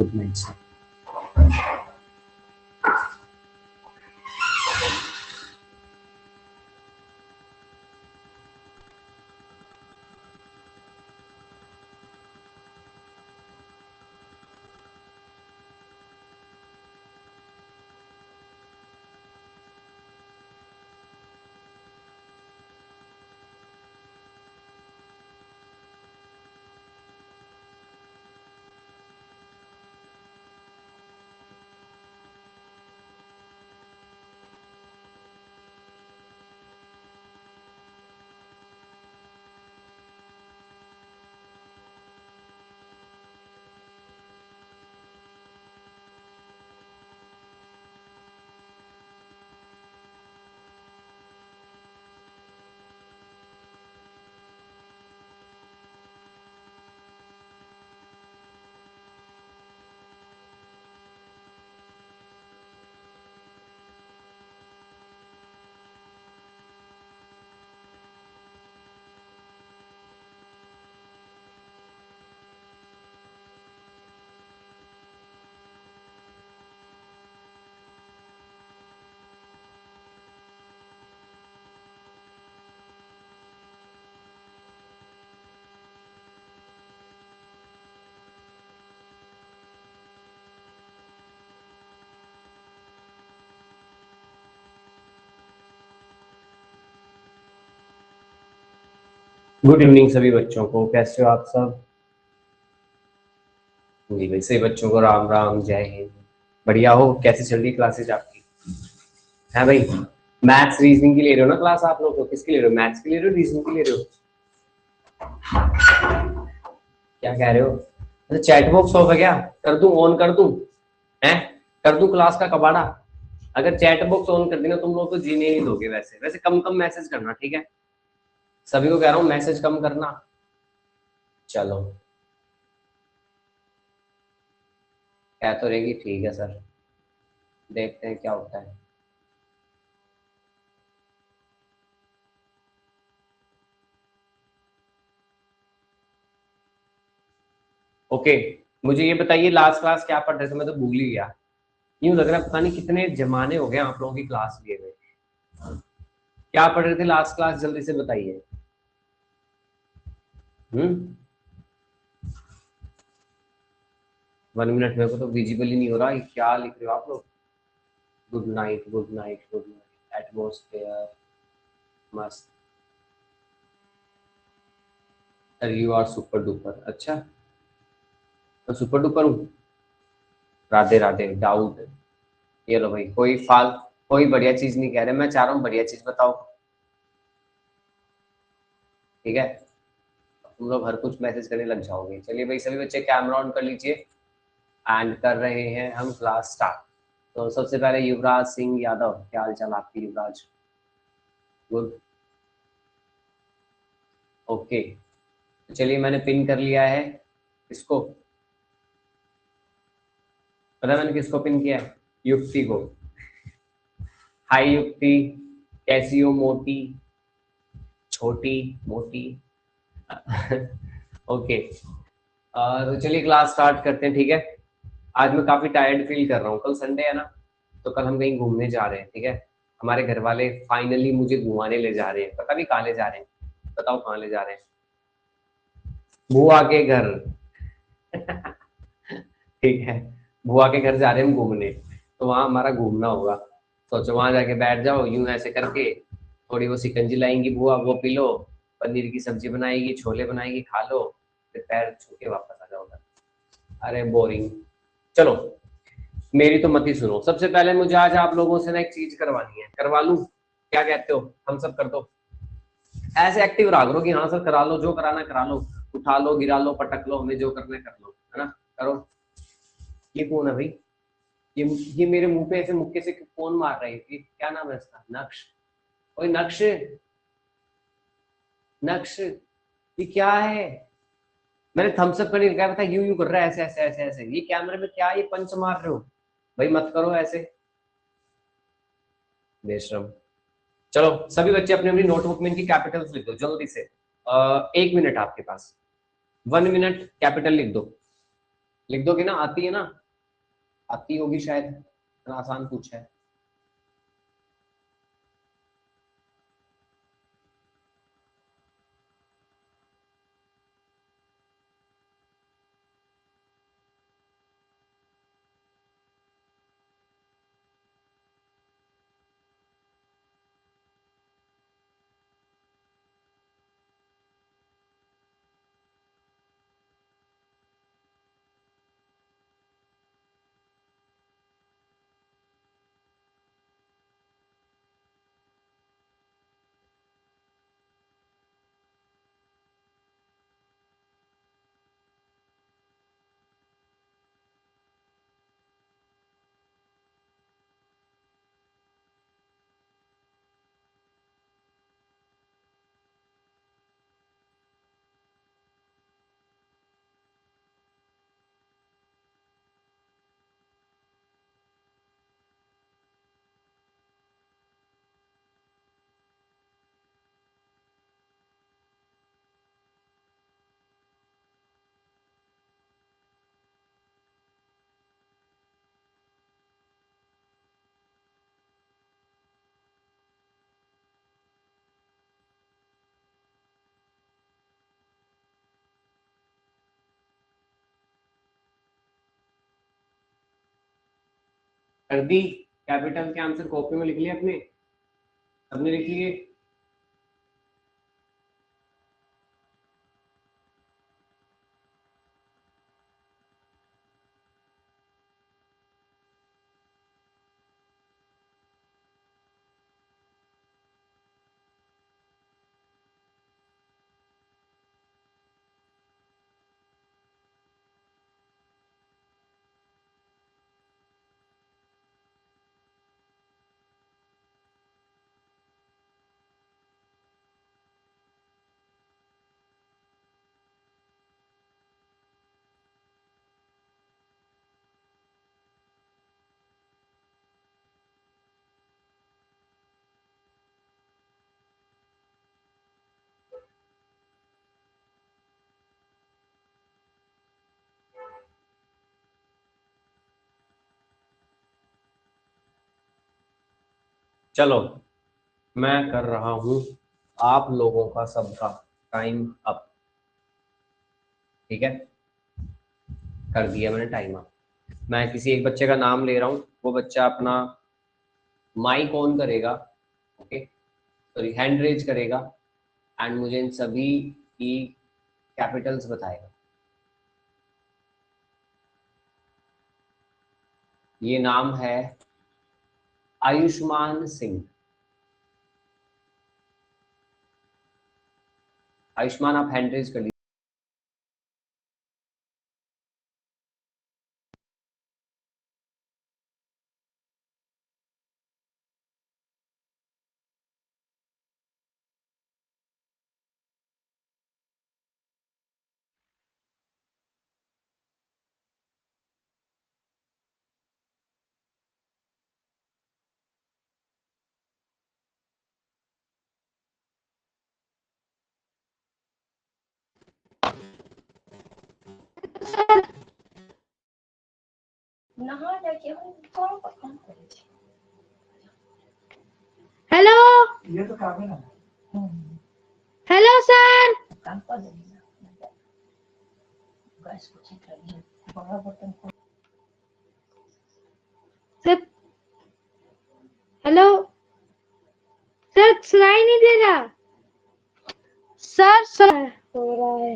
Good night. Good evening सभी बच्चों को, कैसे हो आप सब? जी भाई, सभी बच्चों को राम राम, जय हिंद। बढ़िया हो? कैसी चल रही क्लासेज आपकी? है भाई, मैथ्स रीजनिंग की ले रहे हो ना क्लास आप लोग? तो किसकी ले रहे हो? मैथ्स की ले रहे हो, रीजनिंग की ले रहे हो? क्या कह रहे हो? अच्छा, चैट बॉक्स ऑफ है क्या? कर दूं, ऑन कर दूं? हैं? कर दूं क्लास का कबाड़ा? अगर चैट बॉक्स ऑन कर देना तुम लोग तो जीने ही दोगे। वैसे वैसे कम कम मैसेज करना, ठीक है? सभी को कह रहा हूँ मैसेज कम करना। चलो, कह तो रहेगी, ठीक है सर, देखते हैं क्या होता है। ओके, मुझे ये बताइए लास्ट क्लास क्या पढ़ रहे थे? मैं तो भूल ही गया। यूं लग रहा है पता नहीं कितने जमाने हो गए आप लोगों की क्लास लिए हुए। क्या पढ़ रहे थे लास्ट क्लास, जल्दी से बताइए। हम्म 1 मिनट, मेरे को तो विजिबल ही नहीं हो रहा, ये क्या लिख रहे हो आप लोग? Good night, good night, good night, atmosphere मस्त, यू आर सुपर डुपर। अच्छा, तो सुपर डुपर हूँ? राधे राधे, डाउट। ये लो भाई, कोई बढ़िया चीज नहीं कह रहे, मैं चाह रहा हूँ बढ़िया चीज बताओ, ठीक है? तुम लोग हर कुछ मैसेज करने लग जाओगे। चलिए भाई, सभी बच्चे कैमरा ऑन कर लीजिए एंड कर रहे हैं हम क्लास स्टार्ट। तो सबसे पहले युवराज सिंह यादव, क्या हाल चाल आपकी युवराज? Good, okay. तो चलिए, मैंने पिन कर लिया है इसको। पता है मैंने किसको पिन किया है? युक्ति को। हाय युक्ति, कैसी हो मोटी छोटी मोटी? ओके, तो चलिए क्लास स्टार्ट करते हैं, ठीक है? आज मैं काफी टायर्ड फील कर रहा हूँ, कल संडे है ना, तो कल हम कहीं घूमने जा रहे हैं, ठीक है? हमारे घर वाले फाइनली मुझे घुमाने ले जा रहे हैं, पता भी कहाँ ले जा रहे हैं? बताओ कहाँ ले जा रहे हैं? बुआ के घर। ठीक है, बुआ के घर जा रहे हैं हम घूमने, तो वहां हमारा घूमना होगा। सोचो वहां जाके बैठ जाओ, यूं ऐसे करके, थोड़ी वो सिकंजी लाएंगी बुआ, वो पी लो, पनीर की सब्जी बनाएगी, छोले बनाएगी, खा लो, फिर पैर छू के वापस आ जाओ घर। अरे बोरिंग। चलो, मेरी तो मत ही सुनो। सबसे पहले मुझे आज आप लोगों से ना एक चीज करवानी है, करवा लूं? क्या कहते हो? हम सब कर दो, ऐसे एक्टिव रहा करो कि हाँ सर करा लो, जो कराना करा लो, उठा लो, गिरा लो, पटक लो, हमें जो करना है कर लो, है ना? करो। ये कौन है भाई? ये मेरे मुंह पे ऐसे मुक्के से कौन मार रहा है? ये क्या नाम है इसका? नक्श? ओए नक्श, नक्श, ये क्या है? मैंने थम्स अप करने लिखा है, पता यूं यूं कर रहा है, ऐसे ऐसे ऐसे ऐसे। ये कैमरे में क्या ये पंच मार रहे हो? भाई मत करो ऐसे, बेशरम। चलो सभी बच्चे अपनी अपनी नोटबुक में इनकी कैपिटल्स लिख दो जल्दी से। 1 मिनट आपके पास, 1 मिनट, कैपिटल लिख दो। लिख दोगे ना? आती है ना? आती होगी शायद, इतना आसान पूछा है। कर दी? कैपिटल के आंसर कॉपी में लिख लिए अपने? सबने लिख लिए? चलो मैं कर रहा हूं आप लोगों का सबका टाइम अप। ठीक है, कर दिया मैंने टाइम अप। मैं किसी एक बच्चे का नाम ले रहा हूँ, वो बच्चा अपना माइक ऑन करेगा, ओके, सॉरी हैंड रेज करेगा, एंड मुझे इन सभी की कैपिटल्स बताएगा। ये नाम है आयुष्मान सिंह। आयुष्मान आप हैंड रेज कर लीजिए। Hello, hello sir. Sir, hello sir, सुनाई नहीं दे रहा सर। सर हो रहा है।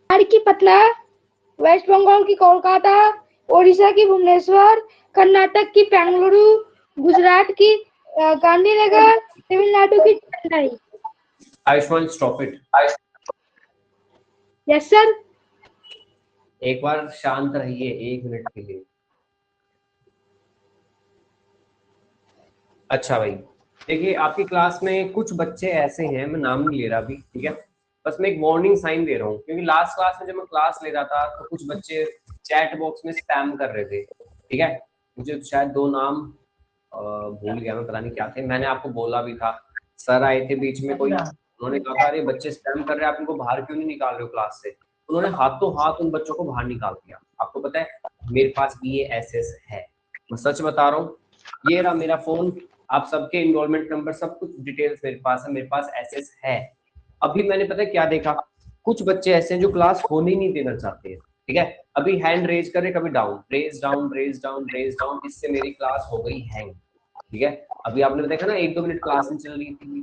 बिहार की पटना, वेस्ट बंगाल की कोलकाता, ओडिशा की भुवनेश्वर, कर्नाटक की बेंगलुरु, गुजरात की गांधीनगर, तमिलनाडु की Chennai. Ayushman stop it. Yes sir. एक बार शांत रहिए 1 मिनट के लिए। अच्छा भाई, देखिए आपकी क्लास में कुछ बच्चे ऐसे हैं, मैं नाम नहीं ले रहा अभी, ठीक है, बस मैं एक वार्निंग साइन दे रहा हूँ, क्योंकि लास्ट क्लास में जब मैं क्लास ले रहा था तो कुछ बच्चे चैट बॉक्स में स्पैम कर रहे थे। ठीक है, मुझे शायद 2 नाम भूल गया मैं, पता नहीं क्या थे, मैंने आपको बोला भी था। सर आए थे बीच में कोई, उन्होंने कहा था अरे बच्चे स्पैम कर रहे हैं, आप इनको बाहर क्यों नहीं निकाल रहे हो क्लास से। उन्होंने हाथों हाथ उन बच्चों को बाहर निकाल दिया। आपको पता है मेरे पास भी ये एसेस है, मैं सच बता रहा हूँ। ये रहा मेरा फोन, आप सबके इनरोलमेंट नंबर सब कुछ डिटेल्स मेरे पास है, मेरे पास एसेस है। अभी मैंने पता है क्या देखा, कुछ बच्चे ऐसे हैं जो क्लास होने ही नहीं देना चाहते हैं, ठीक है। अभी हैंड रेज करे, कभी down, raise down, raise down, raise down, इससे मेरी क्लास हो गई हैंग, ठीक है। अभी आपने देखा ना 1-2 मिनट क्लास नहीं चल रही थी,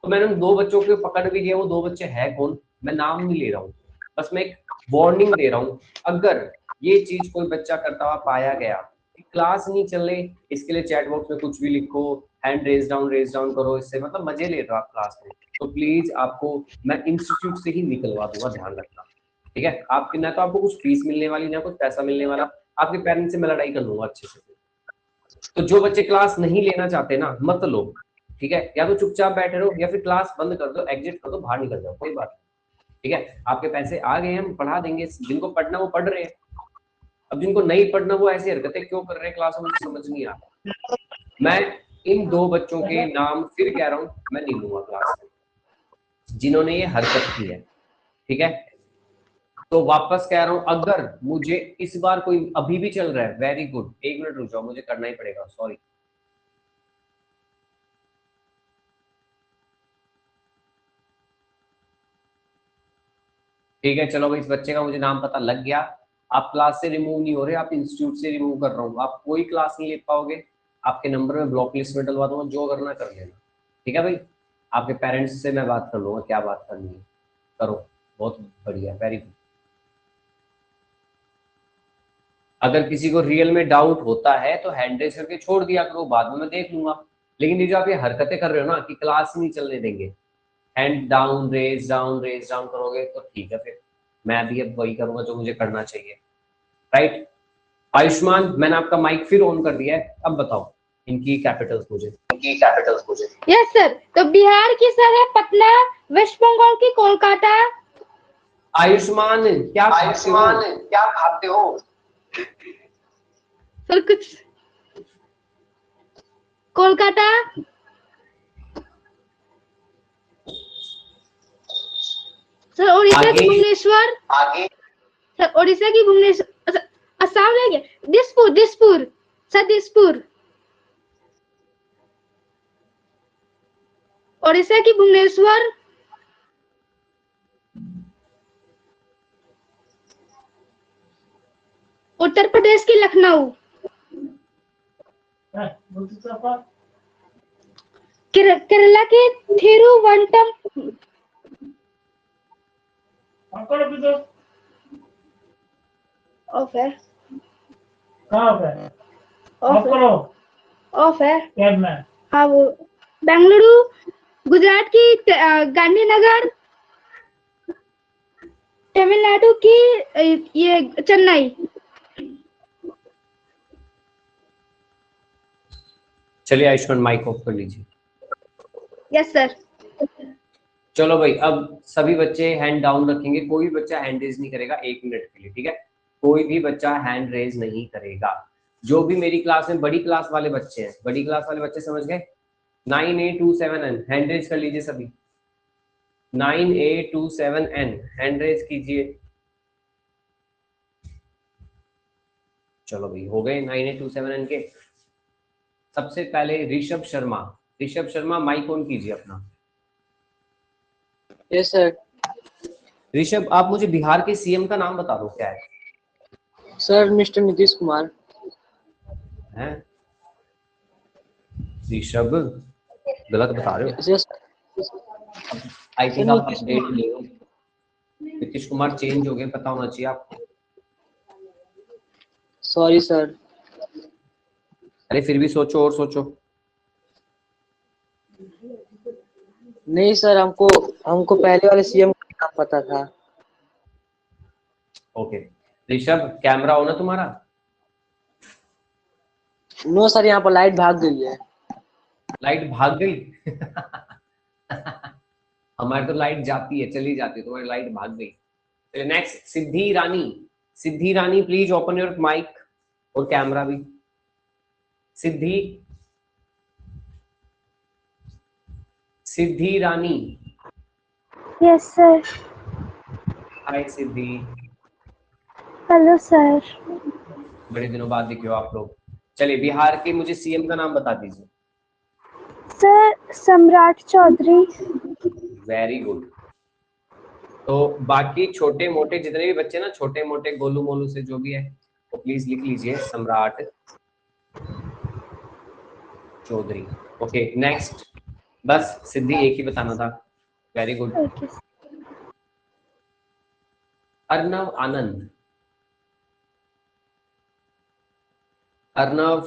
तो मैंने उन 2 बच्चों को पकड़ भी लिया। वो 2 बच्चे है कौन, मैं नाम नहीं ले रहा हूँ, बस मैं एक वार्निंग दे रहा हूँ। अगर ये चीज कोई बच्चा करता हुआ पाया गया, क्लास नहीं चल रही, इसके लिए चैट बॉक्स में कुछ भी लिखो, हैंड रेज डाउन करो, इससे मतलब मजे ले रहे हो आप क्लास में, तो प्लीज आपको मैं इंस्टीट्यूट से ही निकलवा दूंगा, ध्यान रखना, ठीक है। आपकी ना तो आपको कुछ फीस मिलने वाली, ना कुछ पैसा मिलने वाला, आपके पेरेंट्स से मैं लड़ाई कर लूंगा अच्छे से। तो जो बच्चे क्लास नहीं लेना चाहते ना, मत लो, ठीक है। या तो चुपचाप बैठे रहो, या फिर क्लास बंद कर दो, एग्जिट कर दो, बाहर निकल जाओ, कोई बात नहीं, ठीक है। आपके पैसे आ गए, हम पढ़ा देंगे, जिनको पढ़ना वो पढ़ रहे हैं। अब जिनको नहीं पढ़ना वो ऐसी हरकतें क्यों कर रहे हैं क्लास में, मुझे समझ नहीं आ रहा। मैं इन 2 बच्चों के नाम फिर कह रहा हूँ, मैं नहीं लूंगा क्लास में जिन्होंने ये हरकत की है, ठीक है। तो वापस कह रहा हूँ, अगर मुझे इस बार कोई अभी भी चल रहा है, वेरी गुड, 1 मिनट रुक जाओ, मुझे करना ही पड़ेगा, सॉरी। ठीक है, चलो भाई, इस बच्चे का मुझे नाम पता लग गया। आप क्लास से रिमूव नहीं हो रहे, आप इंस्टीट्यूट से रिमूव कर रहा हूँ, आप कोई क्लास नहीं ले पाओगे, आपके नंबर में ब्लॉक लिस्ट में डलवा दूंगा, जो करना कर लेना, ठीक है भाई। आपके पेरेंट्स से मैं बात कर लूंगा, क्या बात करनी है करो, बहुत बढ़िया, वेरी गुड। अगर किसी को रियल में डाउट होता है तो हैंड रेज करके छोड़ दिया करो, बाद में मैं देख लूंगा। लेकिन ये जो आप ये हरकतें कर रहे हो ना कि क्लास नहीं चलने देंगे, हैंड डाउन रेज डाउन करोगे, तो ठीक है, फिर मैं भी अब वही करूंगा जो मुझे करना चाहिए, राइट। आयुष्मान, मैंने आपका माइक फिर ऑन कर दिया है, अब बताओ इनकी कैपिटल्स मुझे। Yes sir. तो बिहार की सर है पटना, वेस्ट बंगाल की कोलकाता। आयुष्मान क्या खाते हो? सर कुछ कोलकाता। सर उड़ीसा की भुवनेश्वर। आगे सर उड़ीसा की भुवनेश्वर, असम रह गया, दिसपुर, दिसपुर सर, दिसपुर। उड़ीसा की भुवनेश्वर। उत्तर प्रदेश की लखनऊ। केरला की थिरुवनंतपुरम। ऑफ है, ऑफ है। हाँ वो बेंगलुरु। गुजरात की गांधीनगर। तमिलनाडु की ये चेन्नई। चलिए आयुष्मान, माइक ऑफ कर लीजिए। Yes sir. चलो भाई, अब सभी बच्चे हैंड डाउन रखेंगे, कोई बच्चा हैंड रेज नहीं करेगा 1 मिनट के लिए, ठीक है। कोई भी बच्चा हैंड रेज नहीं करेगा। जो भी मेरी क्लास में बड़ी क्लास वाले बच्चे हैं, बड़ी क्लास वाले बच्चे समझ गए, 9827N हैंड रेज कर लीजिए सभी, 9827N हैंड रेज कीजिए। चलो भाई, हो गए 9827N के। सबसे पहले ऋषभ शर्मा, ऋषभ शर्मा माइक ऑन कीजिए अपना। Yes sir. ऋषभ, आप मुझे बिहार के सीएम का नाम बता दो, क्या है? Sir mister Nitish Kumar. हैं ऋषभ, गलत बता रहे हो। यस आई थिंक आप अपडेट नहीं हो, नीतीश कुमार चेंज हो गए, पता होना चाहिए आपको। Sorry sir. अरे फिर भी सोचो और सोचो। नहीं सर, हमको पहले वाले सीएम का नाम पता था। ओके ऋषभ, कैमरा हो ना तुम्हारा? नो सर, यहाँ पर लाइट भाग गई है। लाइट भाग गई? हमारी तो लाइट जाती है, चली जाती है, तुम्हारी लाइट भाग गई। चलिए next, Siddhi Rani. Siddhi Rani please open your mic और कैमरा भी। Siddhi, Siddhi Rani. Yes sir. Hi Siddhi, hello sir. बड़े दिनों बाद दिखे हो आप लोग। चलिए, बिहार के मुझे सीएम का नाम बता दीजिए। सर सम्राट चौधरी। Very good. तो बाकी छोटे मोटे जितने भी बच्चे ना, छोटे मोटे गोलू मोलू से जो भी है, वो प्लीज लिख लीजिए सम्राट चौधरी। Okay next. बस सिद्धि एक ही बताना था। Very good. Okay sir. Arnav Anand. Arnav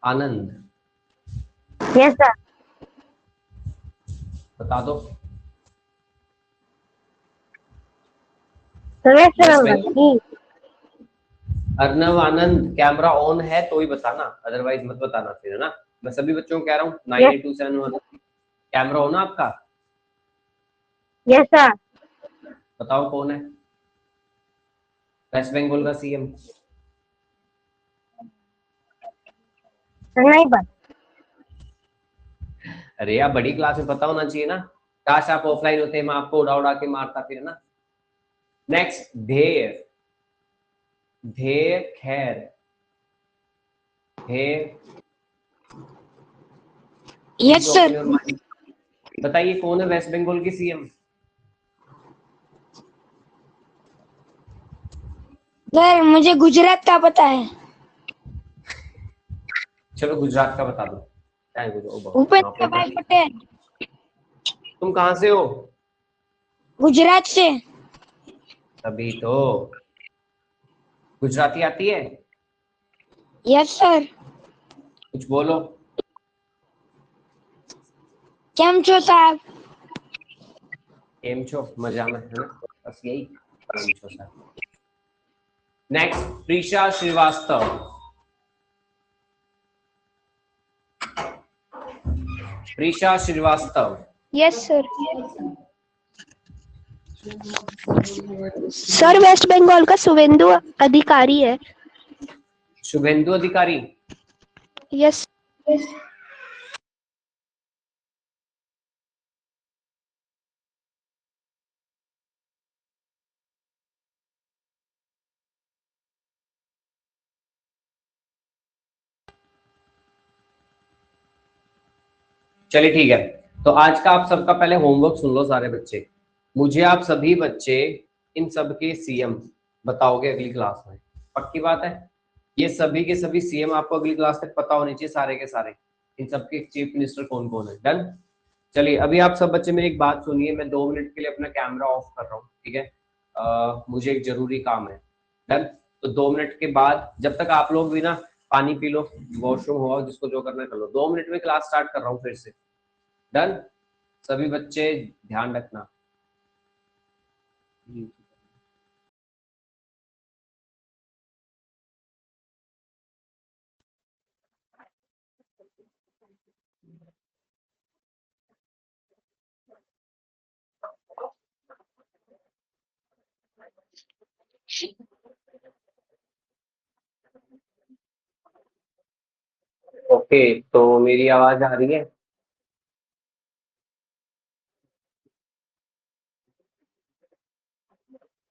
Anand, yes sir. बता दो। West West Bengal Bengal. की। अर्नव आनंद, कैमरा ऑन है तो ही बताना, अदरवाइज मत बताना फिर, है ना। मैं सभी बच्चों को कह रहा हूँ 9827 कैमरा हो ना आपका। Yes sir. बताओ कौन है वेस्ट बंगाल का सीएम। नहीं पता। अरे यार, बड़ी क्लास में पता होना चाहिए ना। काश आप ऑफलाइन होते, मैं आपको उड़ा उड़ा के मारता फिर, है ना। नेक्स्ट, ध्येय। ध्येय खैर। ध्येय। Yes sir. बताइए कौन है वेस्ट बंगाल की सीएम। सर मुझे गुजरात का पता है। चलो गुजरात का बता दो। भूपेंद्र भाई पटेल। तुम कहाँ से हो। गुजरात से। तभी तो। गुजराती आती है। Yes sir. कुछ बोलो। केम छो साहब। केम छो, मजा में, है ना। बस यही केम छो sir. Next, Preesha Srivastava. Preesha Srivastava. Yes sir. Sir West Bengal का शुभेंदु अधिकारी है। शुभेंदु अधिकारी। यस। चलिए ठीक है। तो आज का आप सबका पहले होमवर्क सुन लो सारे बच्चे। मुझे आप सभी बच्चे इन सब के सीएम बताओगे अगली क्लास में। पक्की बात है। ये सभी के सभी सीएम आपको अगली क्लास तक पता होने चाहिए, सारे के सारे। इन सबके चीफ मिनिस्टर कौन कौन है। डन। चलिए, अभी आप सब बच्चे मेरी एक बात सुनिए। मैं 2 मिनट के लिए अपना कैमरा ऑफ कर रहा हूँ, ठीक है। मुझे एक जरूरी काम है। डन। तो 2 मिनट के बाद, जब तक आप लोग भी ना पानी पी लो, वॉशरूम हुआ, जिसको जो करना है कर लो, 2 मिनट में क्लास स्टार्ट कर रहा हूँ फिर से। डन। सभी बच्चे ध्यान रखना। ओके, तो मेरी आवाज आ रही है।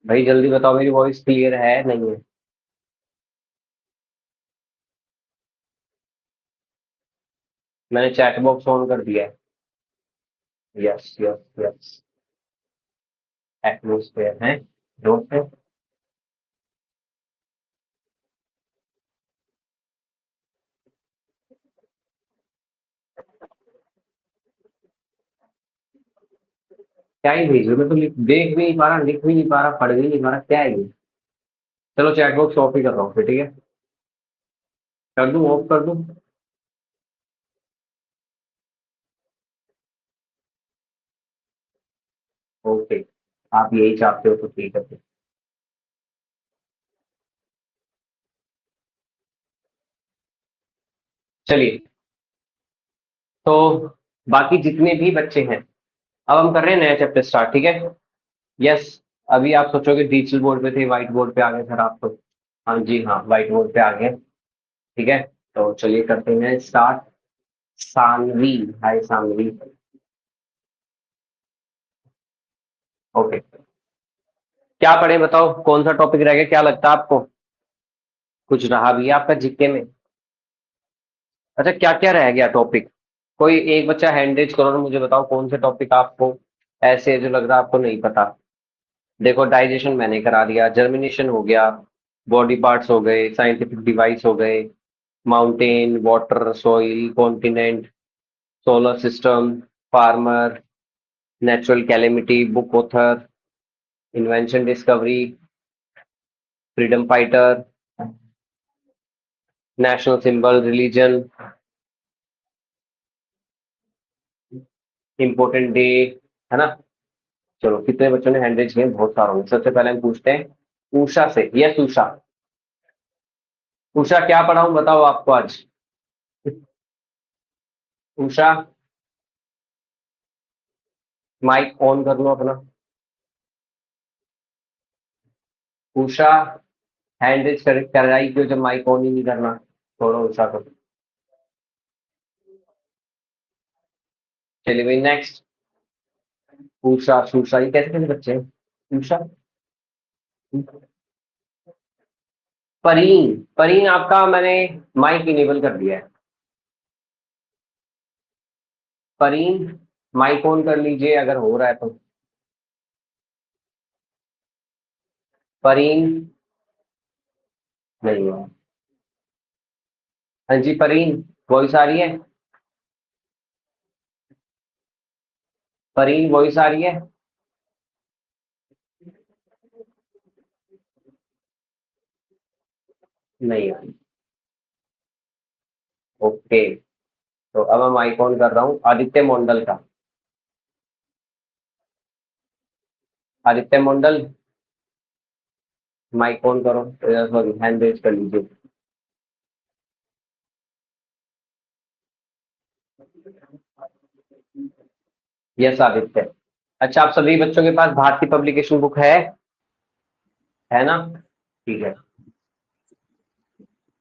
भाई जल्दी बताओ, मेरी वॉइस क्लियर है नहीं है। मैंने चैट बॉक्स ऑन कर दिया है। Yes yes yes. एटमोस्फेयर है, दोस्त है। क्या ही भेज रहे हो? मैं तो देख भी नहीं पा रहा, लिख भी नहीं पा रहा, पढ़ भी नहीं पा रहा, क्या है ये। चलो चैट बॉक्स ऑफ ही कर रहा हूँ फिर, ठीक है। कर दूं, ऑफ कर दूं। ओके, आप यही चाहते हो तो ठीक है फिर। चलिए, तो बाकी जितने भी बच्चे हैं, अब हम कर रहे हैं नया चैप्टर स्टार्ट, ठीक है। यस। अभी आप सोचोगे डिजिटल बोर्ड पे थे, व्हाइट बोर्ड पे आ गए सर आप तो। हाँ जी हाँ, व्हाइट बोर्ड पे आ गए। ठीक है। तो चलिए करते हैं स्टार्ट। सानवी। हाय सानवी। ओके, क्या पढ़े बताओ, कौन सा टॉपिक रह गया, क्या लगता है आपको? कुछ रहा भी है आपका जीके में? अच्छा, क्या क्या रह गया टॉपिक? कोई एक बच्चा हैंड रेज करो और मुझे बताओ कौन से टॉपिक आपको ऐसे जो लग रहा है आपको नहीं पता। देखो, डाइजेशन मैंने करा दिया, जर्मिनेशन हो गया, बॉडी पार्ट्स हो गए, साइंटिफिक डिवाइस हो गए, mountain, water, soil, continent, solar system, farmer, natural calamity, book author, invention discovery, freedom fighter, national symbol, religion, important day, है ना? चलो, कितने बच्चों ने हैंड रेज किए? बहुत सारों ने। सबसे पहले हम पूछते हैं उषा से। यस उषा, उषा क्या पढ़ाऊं बताओ आपको आज? उषा, माइक ऑन कर लो अपना। उषा, हैंड रेज कर रही क्यों जब माइक ऑन ही नहीं करना? छोड़ो उषा को। चलिए भाई, नेक्स्ट। उषा, सुषा, ये कैसे कैसे बच्चे हैं? उषा, परीन, परीन आपका मैंने माइक इनेबल कर दिया है। परीन, माइक ऑन कर लीजिए अगर हो रहा है तो। परीन, नहीं हुआ। हाँ जी परीन, वॉइस आ रही है? परीन, वॉइस आ रही है? नहीं आ रही। ओके, तो अब मैं माइक ऑन कर रहा हूँ आदित्य मंडल का। आदित्य मंडल, माइक ऑन करो, सॉरी हैंड रेज कर लीजिए। यस आदित्य। अच्छा, आप सभी बच्चों के पास भारती पब्लिकेशन बुक है ना? ठीक है।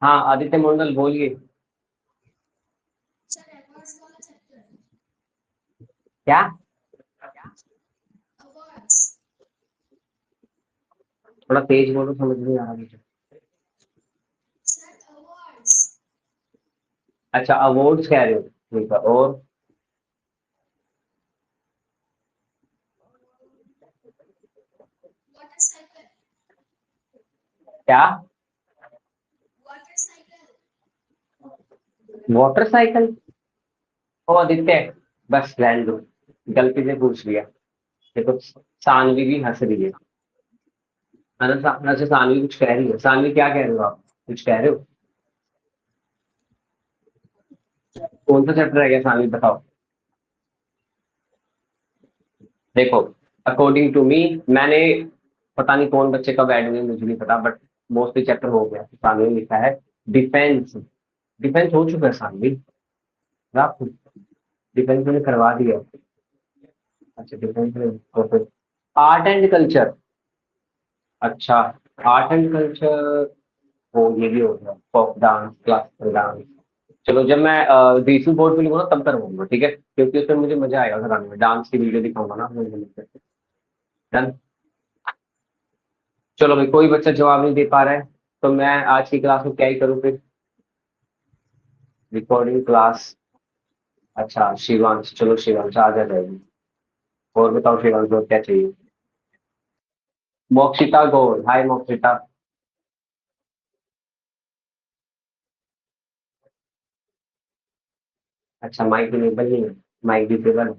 हाँ आदित्य मंडल बोलिए। क्या? थोड़ा तेज बोलो, समझ नहीं आ रहा मुझे। अच्छा, अवार्ड्स कह रहे हो, ठीक है। और क्या? मोटरसाइकिल? ओ आदित्य, बस रहने दो, गलती से पूछ लिया। देखो, सानवी भी हंस रही है। अच्छा, सानवी कुछ कह रही है। सानवी क्या कह रहे हो आप? कुछ कह रहे हो? कौन सा चैप्टर रह गया सानवी, बताओ। देखो, अकॉर्डिंग टू मी, मैंने, पता नहीं कौन बच्चे कब ऐड हुए मुझे नहीं पता, बट मोस्टली चैप्टर हो गया। सानवी ने लिखा है डिफेंस। डिफेंस हो चुका है सानवी, आप डिफेंस मैंने करवा दिया। अच्छा, डिफेंस में आर्ट एंड कल्चर। अच्छा, आर्ट एंड कल्चर, वो ये भी हो गया, फोक डांस, क्लासिकल डांस। चलो, जब मैं डीसी बोर्ड पे लूंगा ना तब करवाऊंगा, ठीक है? क्योंकि उसमें मुझे मजा आएगा कराने में, डांस की वीडियो दिखाऊंगा ना मुझे। डन। चलो भाई, कोई बच्चा जवाब नहीं दे पा रहा है, तो मैं आज की क्लास में क्या ही करूँ फिर? Recording class. अच्छा शिवांश, चलो शिवांश आ जाएगी। और बताओ शिवांश, और क्या चाहिए? मोक्षिता गौर, हाय मोक्षिता। अच्छा, माइक इनेबल नहीं है, माइक डिसेबल है।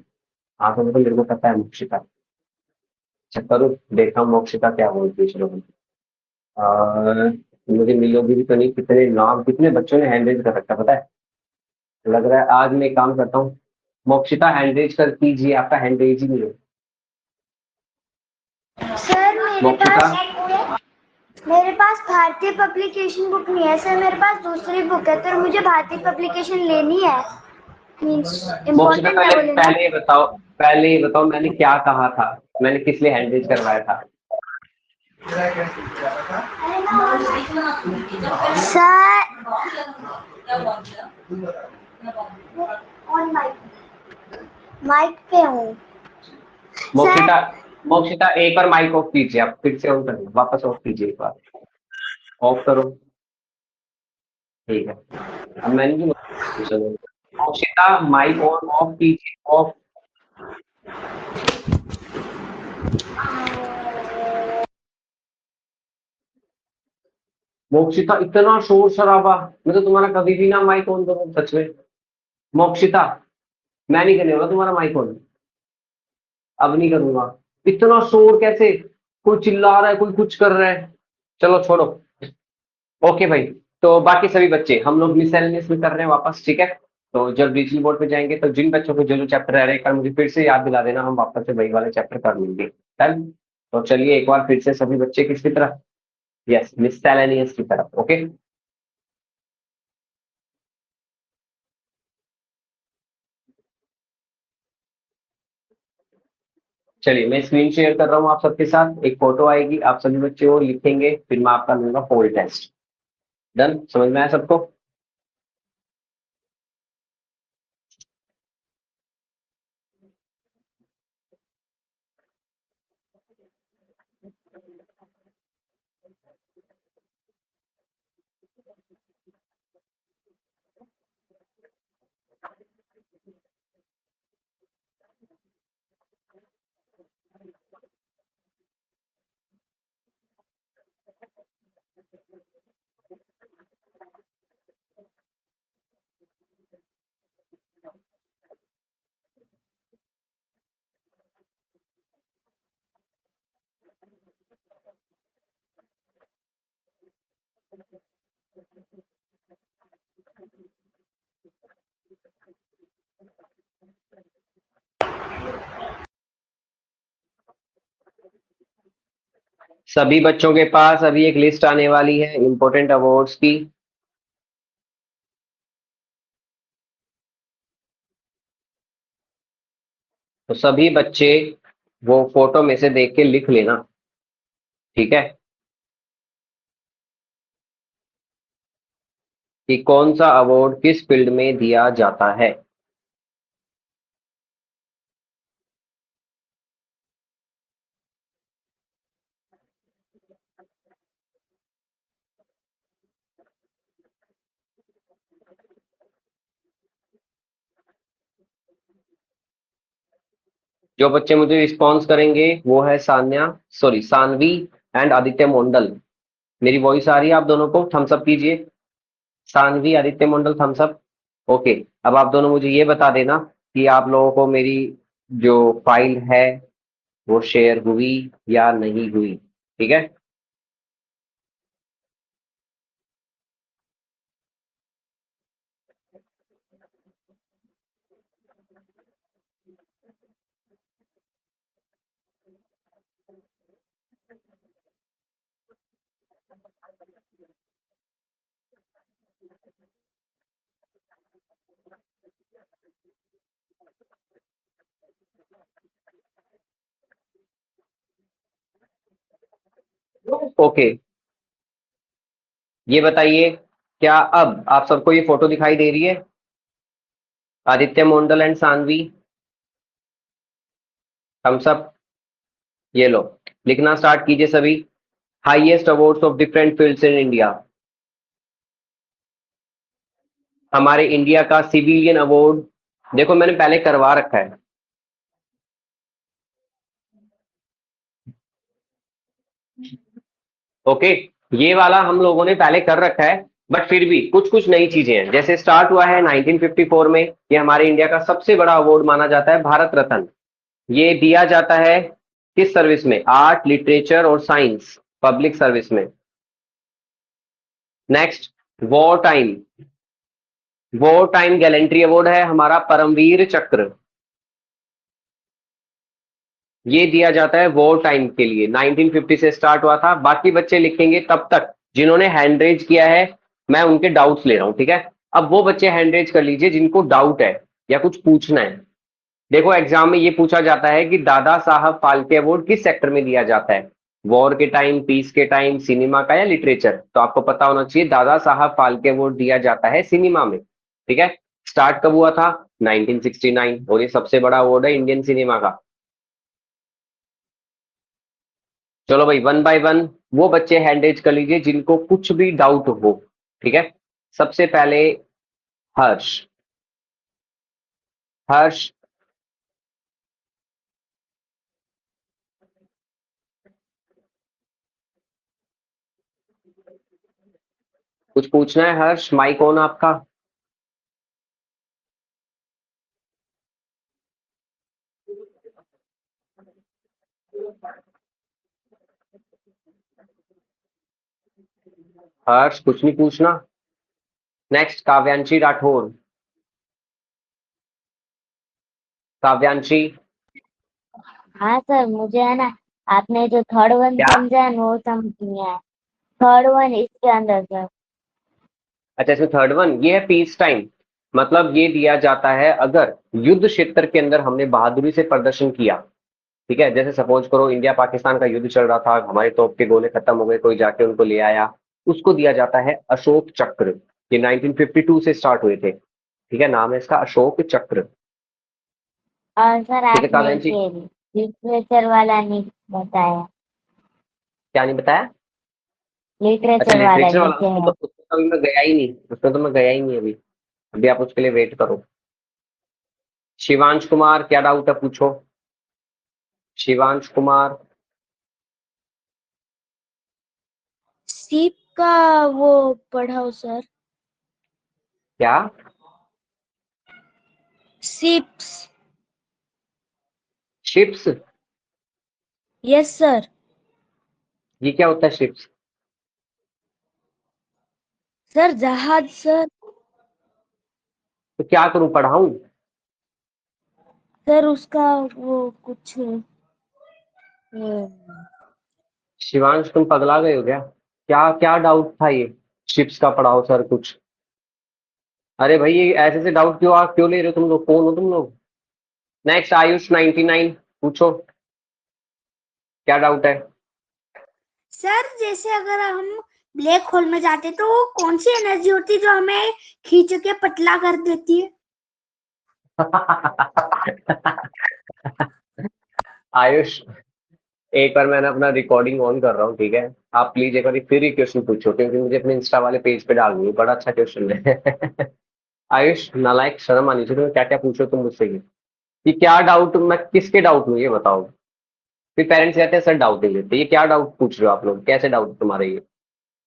हाँ तो मेरे को पता है मोक्षिता। अच्छा करो, देखा हूँ मोक्षिता क्या बोलती है। चलो मुझे मिलोगी भी तो नहीं। कितने नाम, कितने बच्चों ने हैंड रेज कर रखा है, पता है? लग रहा है आज मैं एक काम करता हूँ। मोक्षिता हैंड रेज कर कीजिए, आपका हैंड रेज ही नहीं है। सर मोक्षिता, मेरे पास भारतीय पब्लिकेशन बुक नहीं है सर, मेरे पास दूसरी बुक है, तो मुझे भारतीय पब्लिकेशन लेनी है। मींस मोक्षिता, इम्पोर्टेंट है वो लेना। पहले ये बताओ, पहले ये बताओ मैंने क्या कहा था, मैंने किस लिए हैंड रेज करवाया था? सर ऑन माइक पे हूँ सर। मोक्षिता, मोक्षिता एक बार माइक ऑफ कीजिए, आप फिर से ऑन करिए, वापस ऑफ कीजिए, एक बार ऑफ करो। ठीक है, अब मैंने जो मोक्षिता माइक ऑन ऑफ कीजिए, ऑफ। मोक्षिता इतना शोर शराबा, मैं तो तुम्हारा कभी भी ना माइक ऑन करूँ सच में। मोक्षिता, मैं नहीं करने वाला तुम्हारा माइक ऑन, अब नहीं करूंगा। इतना शोर कैसे, कोई चिल्ला रहा है, कोई कुछ कर रहा है। चलो छोड़ो। ओके भाई, तो बाकी सभी बच्चे हम लोग मिससेलेनियस में कर रहे हैं वापस, ठीक है। तो जब डिजिटल बोर्ड पे जाएंगे तो जिन बच्चों को जो जो चैप्टर रह रहे हैं, कल मुझे फिर से याद दिला देना, हम वापस से वही वाले चैप्टर कर लेंगे। डन। तो चलिए एक बार फिर से सभी बच्चे किसकी तरफ, यस मिससेलेनियस की तरफ। ओके, चलिए मैं स्क्रीन शेयर कर रहा हूँ आप सबके साथ, एक फोटो आएगी, आप सभी बच्चे वो लिखेंगे, फिर मैं आपका लूंगा पोल टेस्ट। डन, समझ में आया सबको? सभी बच्चों के पास अभी एक लिस्ट आने वाली है इंपॉर्टेंट अवार्ड्स की। तो सभी बच्चे वो फोटो में से देख के लिख लेना, ठीक है, कि कौन सा अवार्ड किस फील्ड में दिया जाता है। जो बच्चे मुझे रिस्पॉन्स करेंगे वो है सान्या, सॉरी सानवी एंड आदित्य मंडल। मेरी वॉइस आ रही है आप दोनों को? थम्स अप कीजिए। सानवी, आदित्य मंडल, थम्स अप। ओके, अब आप दोनों मुझे ये बता देना कि आप लोगों को मेरी जो फाइल है वो शेयर हुई या नहीं हुई, ठीक है। ओके, ये बताइए, क्या अब आप सबको ये फोटो दिखाई दे रही है? आदित्य मंडल एंड सानवी, थम्स अप। ये लो, लिखना स्टार्ट कीजिए सभी। Highest awards of different fields in India. हमारे इंडिया का सिविलियन अवार्ड, देखो मैंने पहले करवा रखा है। ओके, ये वाला हम लोगों ने पहले कर रखा है, बट फिर भी कुछ कुछ नई चीजें हैं। जैसे स्टार्ट हुआ है 1954 में, ये हमारे इंडिया का सबसे बड़ा अवार्ड माना जाता है, भारत रत्न। ये दिया जाता है किस सर्विस में? आर्ट, लिटरेचर और साइंस, पब्लिक सर्विस में। Next, war time, war time gallantry award है हमारा परमवीर चक्र। ये दिया जाता है वॉर टाइम के लिए, 1950 से स्टार्ट हुआ था। बाकी बच्चे लिखेंगे तब तक जिन्होंने हैंड रेज किया है, मैं उनके डाउट्स ले रहा हूं, ठीक है। अब वो बच्चे हैंड रेज कर लीजिए जिनको डाउट है या कुछ पूछना है। देखो एग्जाम में ये पूछा जाता है कि दादा साहब फाल्के अवार्ड किस सेक्टर में दिया जाता है, वॉर के टाइम, पीस के टाइम, सिनेमा का या लिटरेचर। तो आपको पता होना चाहिए दादा साहब फाल्के अवार्ड दिया जाता है सिनेमा में, ठीक है। स्टार्ट कब हुआ था? 1969, और ये सबसे बड़ा अवार्ड है इंडियन सिनेमा का। चलो भाई, वन बाय वन वो बच्चे हैंड रेज कर लीजिए जिनको कुछ भी डाउट हो। ठीक है, सबसे पहले हर्ष। हर्ष, कुछ पूछना है हर्ष? माइक ऑन आपका। हर्ष, कुछ नहीं पूछना? नेक्स्ट काव्यांशी राठौर। काव्यांशी। हाँ सर, मुझे है ना, आपने जो थर्ड वन क्या? समझा है ना, वो समझ नहीं आया। थर्ड वन इसके अंदर सर। अच्छा, इसमें थर्ड वन ये है पीस टाइम। मतलब ये दिया जाता है अगर युद्ध क्षेत्र के अंदर हमने बहादुरी से प्रदर्शन किया। ठीक है, जैसे सपोज करो इंडिया पाकिस्तान का युद्ध चल रहा था, हमारे तोप के गोले खत्म हो गए, कोई जाके उनको ले आया, उसको दिया जाता है अशोक चक्र। ये 1952 से स्टार्ट हुए थे। ठीक है, नाम है इसका अशोक चक्र। और सर ठीक है आपने काव्यांश जी। ये लिटरेचर वाला नहीं बताया। क्या नहीं बताया? अच्छा, लिटरेचर वाला लिटरेचर वाला, जैसे उसमें है। तो अभी मैं गया ही नहीं, उसमें तो मैं गया ही नहीं अभी। अभी आप उसके लिए वेट करो। शिवांश कुमार, क्या डाउट है पूछो। शिवांश कुमार। सीप का वो पढ़ाओ सर। क्या? सीप्स। शिप्स? Yes sir. ये क्या होता है शिप्स? सर जहाज सर। तो क्या करूं, पढ़ाऊं? सर उसका वो कुछ शिवांश, तुम पगला गए हो क्या? क्या क्या डाउट था ये? शिप्स का पढ़ाओ सर कुछ? अरे भाई, ये ऐसे से डाउट क्यों ले रहे हो तुम लोग? कौन हो तुम लोग? नेक्स्ट आयुष 99, पूछो क्या डाउट है। सर जैसे अगर हम ब्लैक होल में जाते तो वो कौन सी एनर्जी होती है जो हमें खींच के पतला कर देती है? आयुष, एक बार मैंने अपना रिकॉर्डिंग ऑन कर रहा हूँ, ठीक है? आप प्लीज एक बार फिर ही क्वेश्चन पूछो, क्योंकि मुझे अपने इंस्टा वाले पेज पे डालनी है, बड़ा अच्छा क्वेश्चन है। आयुष नालायक, शर्म आनी चाहिए तुम्हें, क्या क्या पूछो तुम मुझसे कि क्या डाउट, मैं किसके डाउट हूँ ये बताओ। फिर पेरेंट्स कहते हैं सर डाउट नहीं लेते, ये क्या डाउट पूछ रहे हो आप लोग? कैसे डाउट तुम्हारे ये?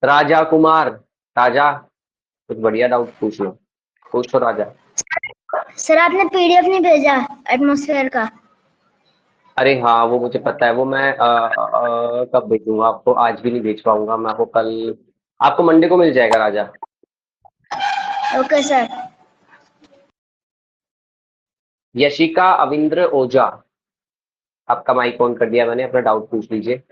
राजा कुमार, राजा, कुछ बढ़िया डाउट पूछ लो, पूछो राजा। सर आपने पीडीएफ नहीं भेजा एटमॉस्फेयर का? अरे हाँ, वो मुझे पता है, वो मैं कब भेजूंगा आपको? आज भी नहीं भेज पाऊंगा मैं आपको, कल, आपको मंडे को मिल जाएगा राजा। Okay sir. यशिका अविंद्र ओझा, आपका माइक ऑन कर दिया मैंने, अपना डाउट पूछ लीजिए।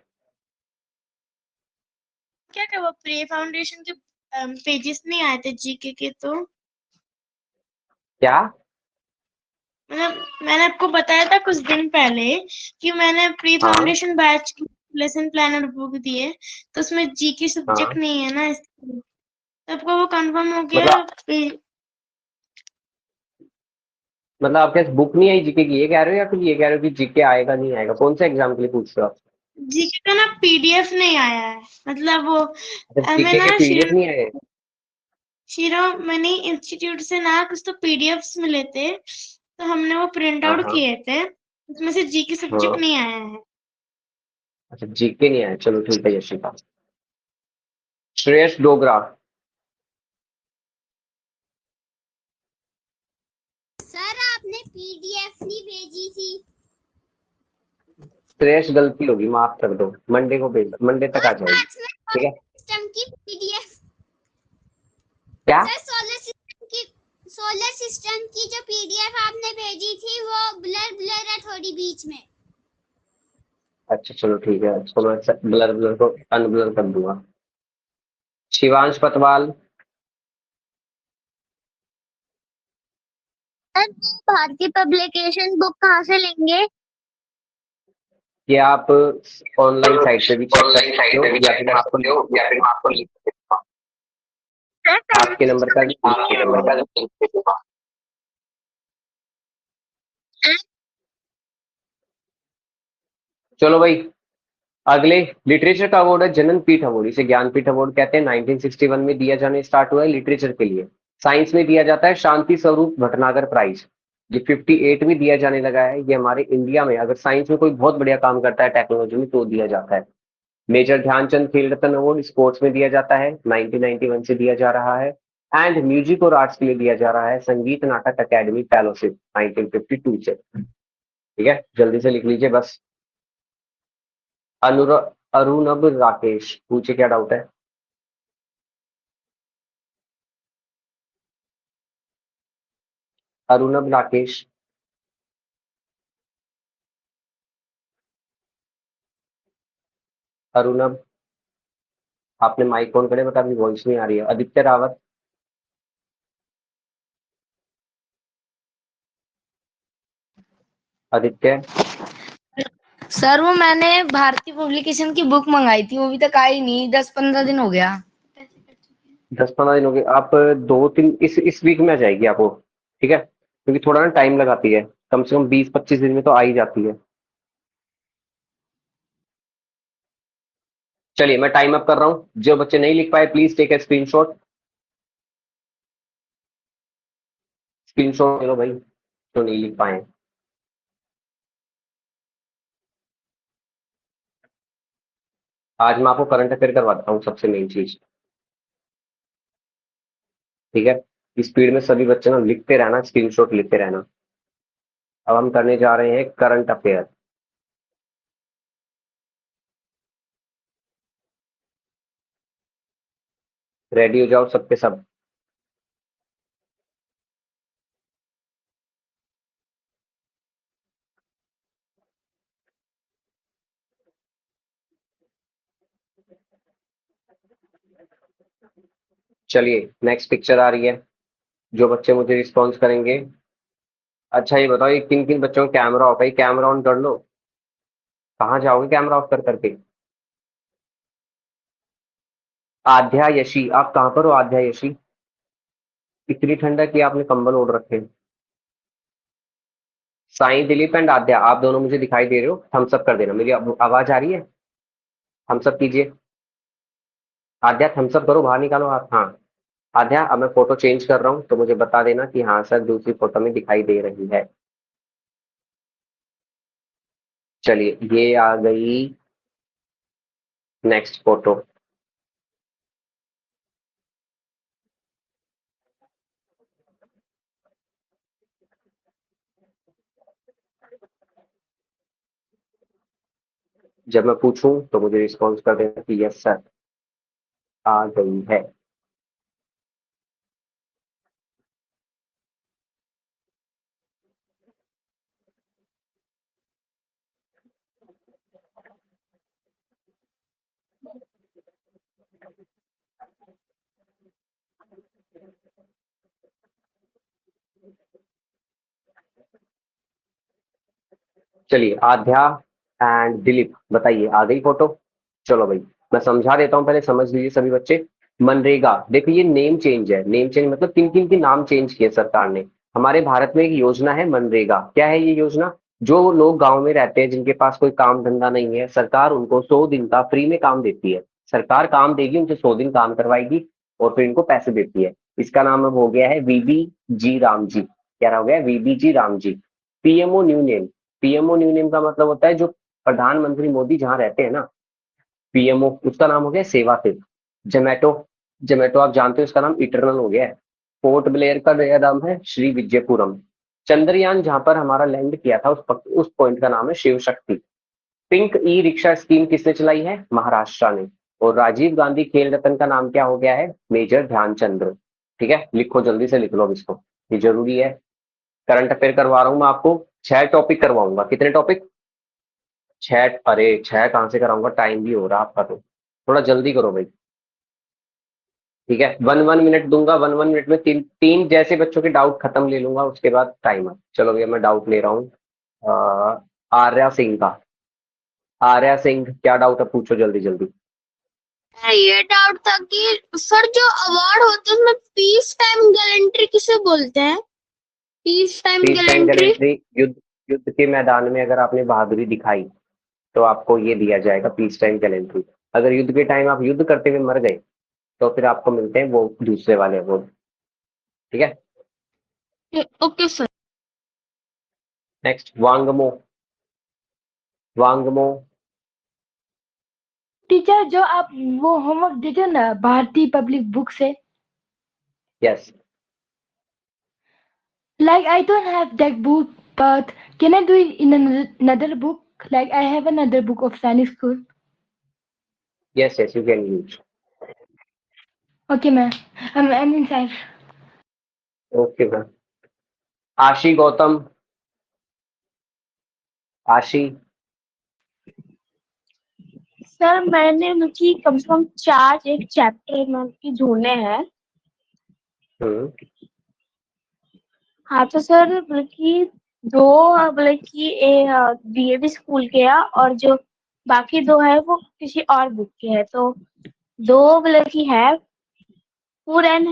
क्या क्या वो प्री फाउंडेशन के पेजेस नहीं आए थे जीके के? तो क्या? मतलब मैंने आपको बताया था कुछ दिन पहले कि मैंने प्री हाँ फाउंडेशन बैच की लेसन प्लानर बुक दी है, तो उसमें जीके सब्जेक्ट हाँ, नहीं है ना, इसलिए तो आपको वो कंफर्म हो गया? मतलब आप क्या बुक नहीं आई जीके की, ये कह रहे हो, या फिर ये कह रहे हो कि जीके आएगा नहीं आएगा? कौन से एग्जाम के लिए पूछ रहे हो आप? जीके का ना पीडीएफ नहीं आया है, मतलब वो अच्छा, मैं जीके के ना पीडीएफ नहीं आए? शिरोमणि इंस्टीट्यूट से ना कुछ तो पीडीएफ्स मिले थे, तो हमने वो प्रिंट हाँ आउट हाँ किए थे, उसमें से जीके सब्जेक्ट हाँ। नहीं आया है। अच्छा, जीके नहीं आए, चलो ठीक है यशिका। श्रेयस डोगरा। सर आपने पीडीएफ नहीं भेजी थी। श्रेयस, गलती होगी, माफ कर दो, मंडे को भेज, मंडे तक आ जाएगी। ठीक है? सिस्टम की पीडीएफ। क्या? सर सोलर सिस्टम की जो पीडीएफ आपने भेजी थी वो ब्लर ब्लर है थोड़ी बीच में। अच्छा चलो ठीक है, इसको मैं ब्लर ब्लर को अनब्लर कर दूंगा। शिवांश पतवाल। सर भारतीय पब्लिकेशन बुक कहाँ से लेंगे? ये आप ऑनलाइन साइट पे भी चेक कर ऑनलाइन सकते साइट हो, पे भी या चेक फिर मैं कर आपको सकते हो, या फिर मैं आपको लिंक दे देता हूँ। आपके नंबर का link आपके दे नंबर दूंगा। का लिंक दे देता हूँ। चलो भाई, अगले लिटरेचर का अवार्ड है जनन पीठ अवार्ड, इसे ज्ञानपीठ अवार्ड कहते हैं। 1961 में दिया जाने स्टार्ट हुआ है लिटरेचर के लिए। साइंस में दिया जाता है शांति स्वरूप भटनागर प्राइज, ये 58 में दिया जाने लगा है। ये हमारे इंडिया में अगर साइंस में कोई बहुत बढ़िया काम करता है टेक्नोलॉजी में तो दिया जाता है। मेजर ध्यानचंद खेल रत्न अवार्ड स्पोर्ट्स में दिया जाता है, 1991 से दिया जा रहा है। एंड म्यूजिक और आर्ट्स के लिए दिया जा रहा है संगीत नाटक अकेडमी फेलोशिप 1952 से। ठीक है, जल्दी से लिख लीजिए बस। अरुणब राकेश पूछे क्या डाउट है? अरुणब राकेश, अरुणब आपने माइक ऑन करे, बट अभी वॉइस नहीं आ रही है। आदित्य रावत, आदित्य सर वो मैंने भारतीय पब्लिकेशन की बुक मंगाई थी, वो अभी तक आई नहीं, 10-15 दिन हो गया। 10-15 दिन हो गए। आप 2-3 इस वीक में आ जाएगी आपको, ठीक है, क्योंकि थोड़ा ना टाइम लगाती है, कम से कम 20-25 दिन में तो आ ही जाती है। चलिए मैं टाइम अप कर रहा हूँ, जो बच्चे नहीं लिख पाए please take a screenshot. Screenshot ले लो भाई जो नहीं लिख पाए। आज मैं आपको करंट अफेयर करवा देता हूँ, सबसे मेन चीज, ठीक है। स्पीड में सभी बच्चे ना लिखते रहना, स्क्रीनशॉट लेते रहना। अब हम करने जा रहे हैं करंट अफेयर। रेडी हो जाओ सबके सब। चलिए नेक्स्ट पिक्चर आ रही है, जो बच्चे मुझे रिस्पॉन्स करेंगे। अच्छा ये बताओ, ये किन किन बच्चों का कैमरा ऑफ है? कैमरा ऑन कर लो। कहाँ जाओगे कैमरा ऑफ कर करके? आध्या यशी, आप कहाँ पर हो आध्या यशी? इतनी ठंडा कि आपने कंबल ओढ़ रखे हैं। साई दिलीप एंड आध्या, आप दोनों मुझे दिखाई दे रहे हो? थम्स अप कर देना। मेरी आवाज आ रही है? थम्स अप कीजिए। आध्या थम्स अप करो, बाहर निकालो हाथ। हाँ आध्या, अब मैं फोटो चेंज कर रहा हूँ तो मुझे बता देना कि हाँ सर दूसरी फोटो में दिखाई दे रही है। चलिए ये आ गई नेक्स्ट फोटो। जब मैं पूछूं तो मुझे रिस्पॉन्स कर देना कि यस सर आ गई है। चलिए आध्या एंड दिलीप बताइए आ गई फोटो? चलो भाई मैं समझा देता हूँ, पहले समझ लीजिए सभी बच्चे। मनरेगा, देखो ये नेम चेंज है। नेम चेंज मतलब किन किन के नाम चेंज किए सरकार ने। हमारे भारत में एक योजना है मनरेगा। क्या है ये योजना? जो लोग गांव में रहते हैं जिनके पास कोई काम धंधा नहीं है, सरकार उनको 100 दिन का फ्री में काम देती है। सरकार काम देगी, उनसे 100 दिन काम करवाएगी और फिर इनको पैसे देती है। इसका नाम अब हो गया है वीबी जी राम जी। क्या हो गया? VB G RAM G. PMO new name. PMO new name का मतलब होता है जो प्रधानमंत्री मोदी जहां रहते हैं ना, पीएमओ उसका नाम हो गया सेवा से। जोमेटो, जोमेटो आप जानते हो उसका नाम इटरनल हो गया है। पोर्ट ब्लेयर का नया नाम है श्री विजयपुरम। चंद्रयान जहां पर हमारा लैंड किया था उस पॉइंट का नाम है Shiv Shakti. Pink e rickshaw scheme किसने चलाई है? महाराष्ट्र ने। और राजीव गांधी खेल रत्न का नाम क्या हो गया है? मेजर ध्यानचंद्र। ठीक है, लिखो जल्दी से लिख लो अब इसको, ये जरूरी है। करंट अफेयर करवा रहा हूं मैं आपको, 6 टॉपिक करवाऊंगा। कितने टॉपिक? 6। अरे 6 कहाँ से कराऊंगा, टाइम भी हो रहा आपका, तो थोड़ा जल्दी करो भाई। ठीक है, 1-1 मिनट दूंगा। 1-1 मिनट में तीन तीन जैसे बच्चों के डाउट खत्म ले लूंगा, उसके बाद टाइमर। चलो भैया मैं डाउट ले रहा हूँ आर्या सिंह का। आर्या सिंह क्या डाउट है, पूछो जल्दी जल्दी। ये डाउट था कि सर जो अवार्ड होते हैं उसमें पीस टाइम गैलेंट्री किसे बोलते हैं? Peace time peace time gallantry. Gallantry, युद्ध युद्ध के मैदान में अगर आपने बहादुरी दिखाई तो आपको ये दिया जाएगा पीस टाइम कैलेंडर। अगर युद्ध के टाइम आप युद्ध करते हुए मर गए तो फिर आपको मिलते हैं वो दूसरे वाले अवार्ड। ठीक है। Okay sir. Next Wangmo. Wangmo teacher जो आप वो होमवर्क देते हो ना भारतीय पब्लिक बुक से, yes like I don't have that book, but can I do it in another book? Like I have another book of Chinese school. Yes yes you can use. Okay, ma'am. I'm inside. Okay ma'am. आशी गौतम। आशी। Sir मैंने उनकी कम से कम 4 एक chapter में उनकी ढूंढे हैं। हम्म हाँ तो सर बल्कि 2 बल्कि डीएवी स्कूल के हैं और जो बाकी 2 है वो किसी और बुक के हैं। तो 2 बल्कि है फूड एंड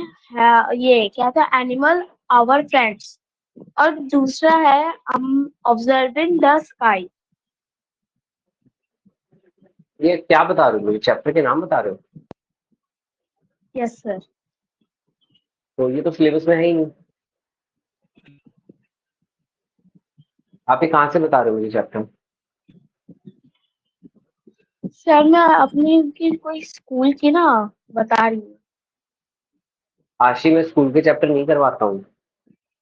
ये क्या था एनिमल आवर फ्रेंड्स और दूसरा है ऑब्जर्विंग द स्काई। ये क्या बता रहे हो, मुझे चैप्टर के नाम बता रहे हो? Yes sir. तो ये तो सिलेबस में है ही नहीं। आप ये कहाँ से बता रहे हो मुझे चैप्टर? सर मैं अपनी उनकी कोई स्कूल की ना बता रही हूँ। आशी मैं स्कूल के चैप्टर नहीं करवाता हूँ।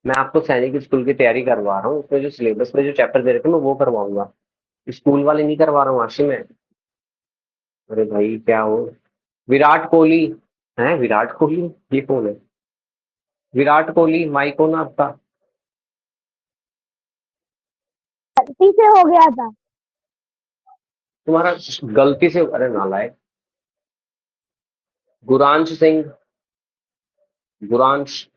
मैं आपको सैनिक स्कूल की तैयारी करवा रहा हूँ, उसमें जो सिलेबस में जो चैप्टर दे रखे हैं मैं वो करवाऊंगा। स्कूल वाले नहीं करवा रहा हूँ आशी में। अरे भाई क्या हो। विराट कोहली। है विराट कोहली? ये कौन है? विराट कोहली माइक हो ना आपका? गलती से हो गया था। तुम्हारा गलती से, अरे नालायक। गुरांश सिंह। गुरांश।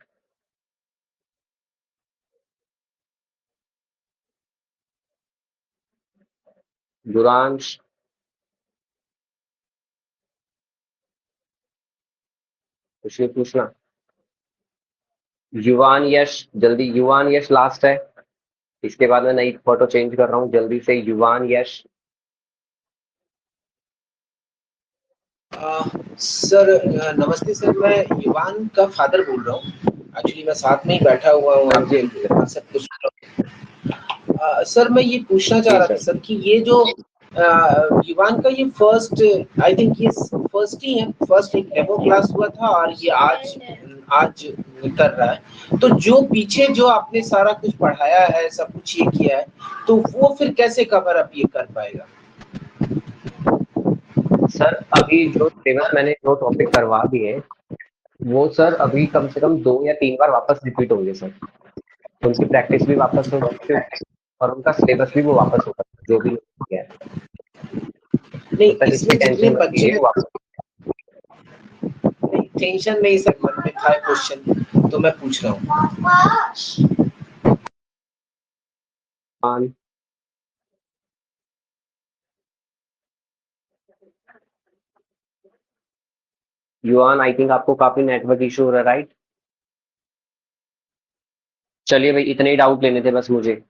गुरांश। कुछ नहीं पूछना। युवान यश, जल्दी युवान यश लास्ट है। इसके बाद मैं नई फोटो चेंज कर रहा हूँ, जल्दी से युवान यश। सर नमस्ते सर, मैं युवान का फादर बोल रहा हूँ। एक्चुअली मैं साथ में ही बैठा हुआ हूँ हाँ जी आपके सब कुछ। सर मैं ये पूछना चाह जी रहा था सर। सर कि ये जो युवान का ये फर्स्ट, आई थिंक ये फर्स्ट ही है, फर्स्ट एक डेमो क्लास हुआ था और ये आज आज कर रहा है। तो जो पीछे जो आपने सारा कुछ पढ़ाया है, सब कुछ ये किया है, तो वो फिर कैसे कवर अप ये कर पाएगा? सर अभी जो सिलेबस मैंने जो टॉपिक करवा दिए वो सर अभी कम से कम 2 या 3 बार वापस रिपीट होंगे सर। उनकी प्रैक्टिस भी वापस होगी और उनका सिलेबस भी वो वापस होगा जो भी है। नहीं तो सर इसकी इसमें जितने टेंशन मत बच्चे लीजिए, वो वापस। नहीं, टेंशन नहीं सर, मन में था क्वेश्चन तो मैं पूछ रहा हूँ। हाँ। युवान आई थिंक आपको काफी नेटवर्क इशू हो रहा है, राइट? चलिए भाई इतने ही डाउट लेने थे बस मुझे।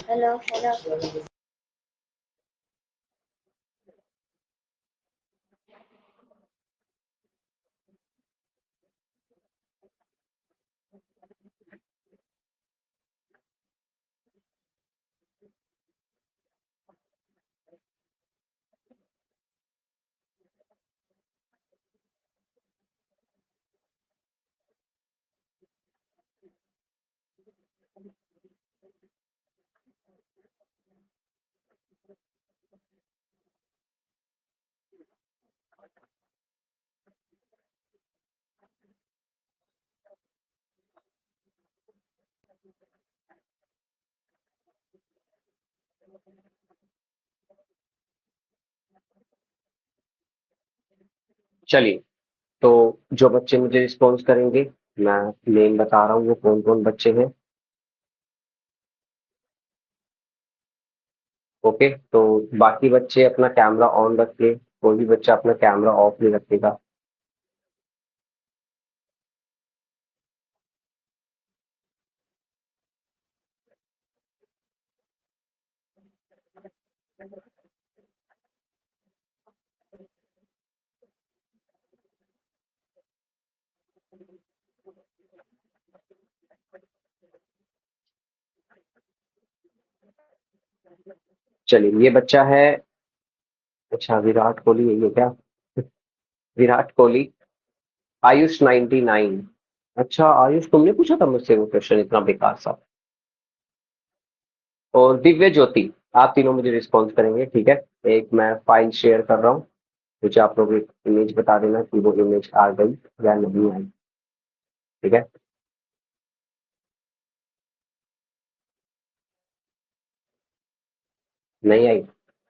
Hello hello. चलिए, तो जो बच्चे मुझे रिस्पॉन्स करेंगे मैं नेम बता रहा हूँ वो कौन कौन बच्चे हैं। ओके, तो बाकी बच्चे अपना कैमरा ऑन रख के कोई भी बच्चा अपना कैमरा ऑफ नहीं रखेगा। चलिए, ये बच्चा है, अच्छा विराट कोहली है ये क्या? विराट कोहली, आयुष 99। अच्छा आयुष, तुमने पूछा था मुझसे वो क्वेश्चन इतना बेकार सा। और दिव्य ज्योति, आप तीनों मुझे रिस्पॉन्स करेंगे, ठीक है। एक मैं फाइल शेयर कर रहा हूँ, मुझे आप लोग एक इमेज बता देना कि वो इमेज आ गई या नहीं आई, ठीक है। नहीं आई,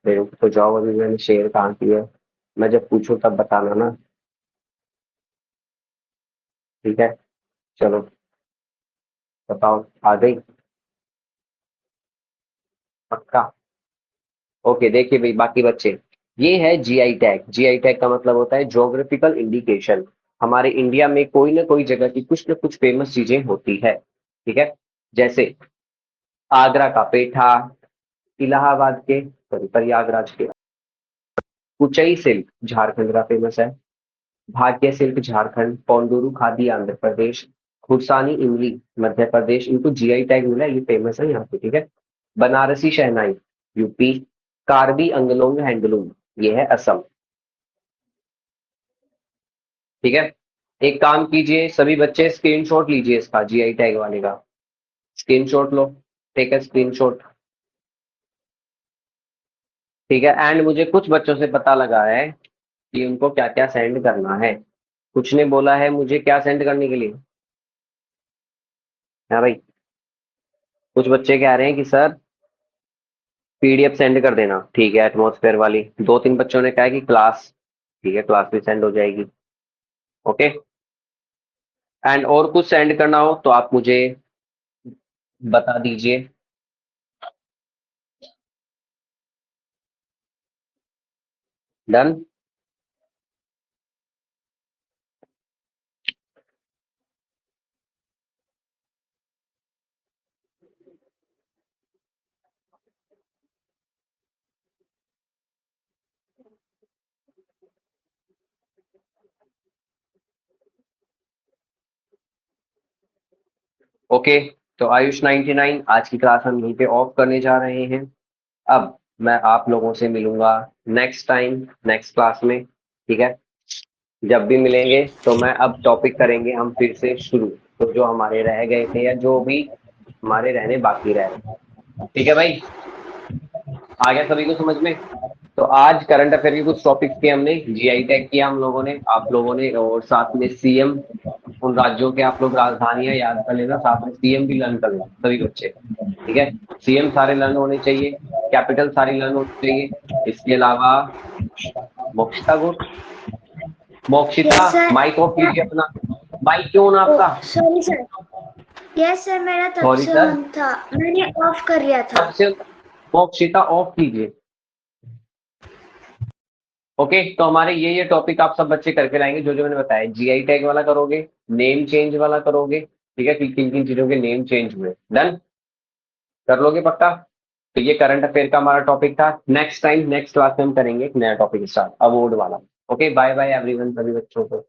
फिर तो जाओ, अभी मैंने शेयर कहाँ की है, मैं जब पूछूं तब बताना ना, ठीक है। चलो बताओ, आ गई पक्का? ओके, देखिए भाई बाकी बच्चे, ये है जीआई टैग। जीआई टैग का मतलब होता है ज्योग्राफिकल इंडिकेशन। हमारे इंडिया में कोई ना कोई जगह की कुछ ना कुछ फेमस चीजें होती है, ठीक है। जैसे आगरा का पेठा, इलाहाबाद के सॉरी प्रयागराज के कुचई सिल्क झारखंड का फेमस है, भाग्य सिल्क झारखंड, पौंडुरू खादी आंध्र प्रदेश, खुरसानी इमली मध्य प्रदेश, इनको जीआई टैग मिला है, ये फेमस है यहाँ पे, ठीक है। बनारसी शहनाई यूपी, कार्बी अंगलोंग हैंडलूम ये है असम, ठीक है। एक काम कीजिए सभी बच्चे, स्क्रीनशॉट लीजिए इसका, जीआई टैग वाले का स्क्रीनशॉट लो, टेक अ स्क्रीनशॉट, ठीक है। एंड मुझे कुछ बच्चों से पता लगा है कि उनको क्या क्या सेंड करना है। कुछ ने बोला है मुझे क्या सेंड करने के लिए, हाँ भाई, कुछ बच्चे कह रहे हैं कि सर पीडीएफ सेंड कर देना, ठीक है एटमॉस्फेयर वाली। दो तीन बच्चों ने कहा है कि क्लास, ठीक है क्लास भी सेंड हो जाएगी, ओके। एंड और कुछ सेंड करना हो तो आप मुझे बता दीजिए। डन। ओके, तो आयुष 99 आज की क्लास हम यहीं पे ऑफ करने जा रहे हैं। अब मैं आप लोगों से मिलूंगा नेक्स्ट टाइम, नेक्स्ट क्लास में, ठीक है। जब भी मिलेंगे तो मैं अब टॉपिक करेंगे हम फिर से शुरू, तो जो हमारे रह गए थे या जो भी हमारे रहने बाकी रह रहे, ठीक है भाई, आ गया सभी को समझ में? तो आज करंट अफेयर के कुछ टॉपिक्स के हमने जीआई टैग किया हम लोगों ने, आप लोगों ने, और साथ में सीएम, उन राज्यों के आप लोग राजधानियां याद कर लेना, साथ में सीएम भी लर्न कर लेना सभी बच्चे, ठीक है। सीएम सारे लर्न होने चाहिए, कैपिटल सारी लर्न होनी चाहिए। इसके अलावा मोक्षिता गुट, Mokshita Yes, sir. Mike off कीजिए अपना, माइक क्यों ना आपका? Sorry sir. यस सर, मेरा तब सॉरी से सर, ऑन था, मैंने ऑफ कर लिया था। सबसे मोक्षिता ऑफ कीजिए, ओके। तो हमारे ये टॉपिक आप सब बच्चे करके लाएंगे, जो जो मैंने बताया, जीआई टैग वाला करोगे, नेम चेंज वाला करोगे, ठीक है, किन किन चीजों के नेम चेंज हुए, डन कर लोगे पक्का? तो ये करंट अफेयर का हमारा टॉपिक था। नेक्स्ट टाइम नेक्स्ट क्लास में हम करेंगे एक नया टॉपिक स्टार्ट, अवार्ड वाला। ओके, बाय बाय एवरीवन सभी बच्चों को।